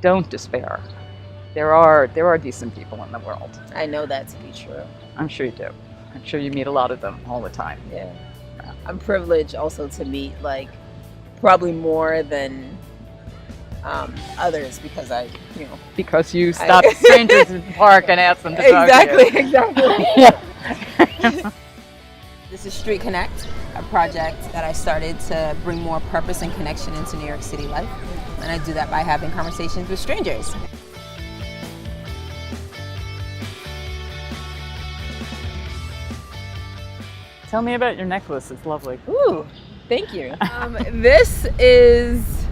don't despair. There are decent people in the world. I know that to be true. I'm sure you do. I'm sure you meet a lot of them all the time. Yeah. I'm privileged also to meet, like, probably more than others because Because you stop strangers in the park and ask them to talk to you. Exactly. Yeah. This is Street Connect, a project that I started to bring more purpose and connection into New York City life. And I do that by having conversations with strangers. Tell me about your necklace. It's lovely. Ooh, thank you. This is,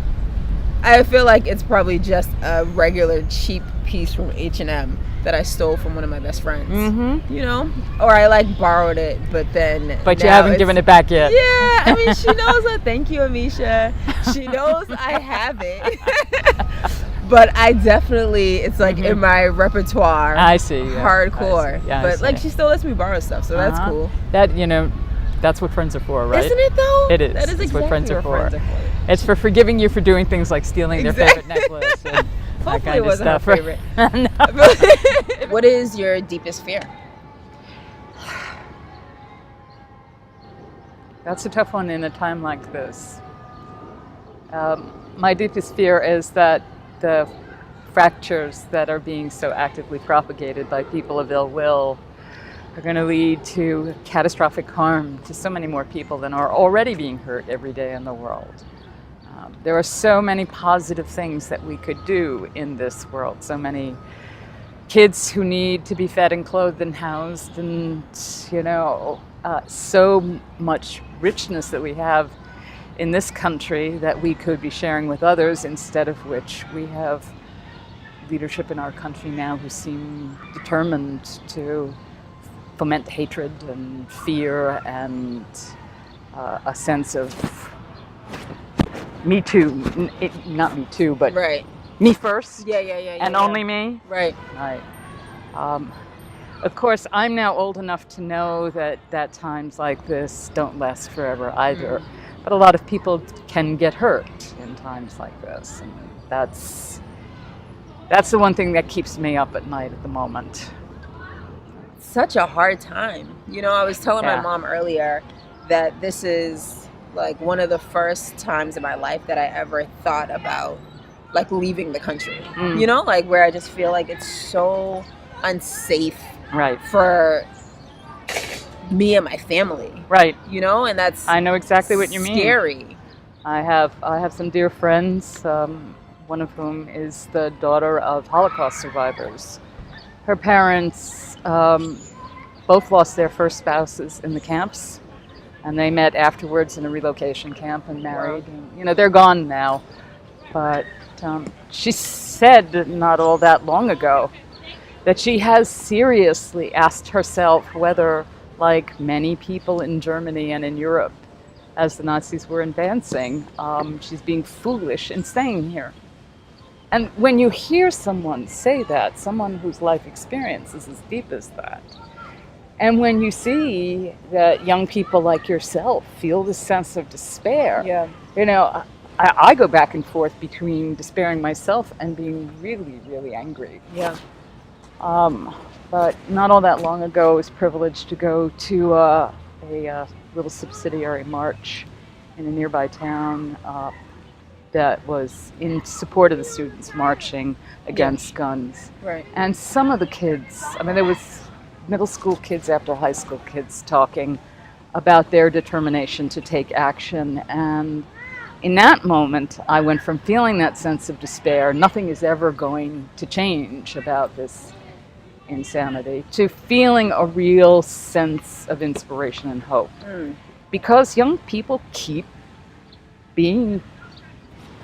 I feel like it's probably just a regular cheap piece from H&M that I stole from one of my best friends. Mm-hmm. You know? Or I like borrowed it, but you haven't given it back yet. Yeah, I mean, she knows that. Thank you, Amisha. She knows I have it. But I definitely, it's like in my repertoire. I see. Yeah. Hardcore. I see. Yeah, but like, she still lets me borrow stuff, so that's cool. That's what friends are for, right? Isn't it though? It is. That is It's exactly what friends are for. Friends are for. It's for forgiving you for doing things like stealing their favorite necklace and that kind of stuff. Hopefully it wasn't her favorite. What is your deepest fear? That's a tough one in a time like this. My deepest fear is that the fractures that are being so actively propagated by people of ill will are going to lead to catastrophic harm to so many more people than are already being hurt every day in the world. There are so many positive things that we could do in this world. So many kids who need to be fed and clothed and housed, and so much richness that we have in this country that we could be sharing with others, instead of which we have leadership in our country now who seem determined to foment hatred and fear and a sense of me too, not me too, but right. Me first. Yeah. And only me. Right. Right. Of course, I'm now old enough to know that times like this don't last forever either. But a lot of people can get hurt in times like this, and that's the one thing that keeps me up at night at the moment. Such a hard time. I was telling my mom earlier that this is like one of the first times in my life that I ever thought about like leaving the country. Like where I just feel like it's so unsafe for me and my family. Right. And that's I know exactly what you mean. Scary. I have some dear friends, one of whom is the daughter of Holocaust survivors. Her parents both lost their first spouses in the camps, and they met afterwards in a relocation camp and married. Wow. And, they're gone now. But she said not all that long ago that she has seriously asked herself whether, like many people in Germany and in Europe, as the Nazis were advancing, she's being foolish in staying here. And when you hear someone say that, someone whose life experience is as deep as that, and when you see that young people like yourself feel this sense of despair, I go back and forth between despairing myself and being really, really angry. Yeah. But not all that long ago, I was privileged to go to a little subsidiary march in a nearby town that was in support of the students marching against guns. Right. And some of the kids, there was middle school kids after high school kids talking about their determination to take action. And in that moment, I went from feeling that sense of despair, nothing is ever going to change about this insanity, to feeling a real sense of inspiration and hope. Because young people keep being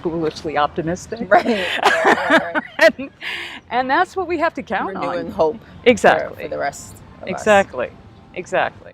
foolishly optimistic. Right. And that's what we have to count on. Renewing hope. Exactly. For the rest of us. Exactly.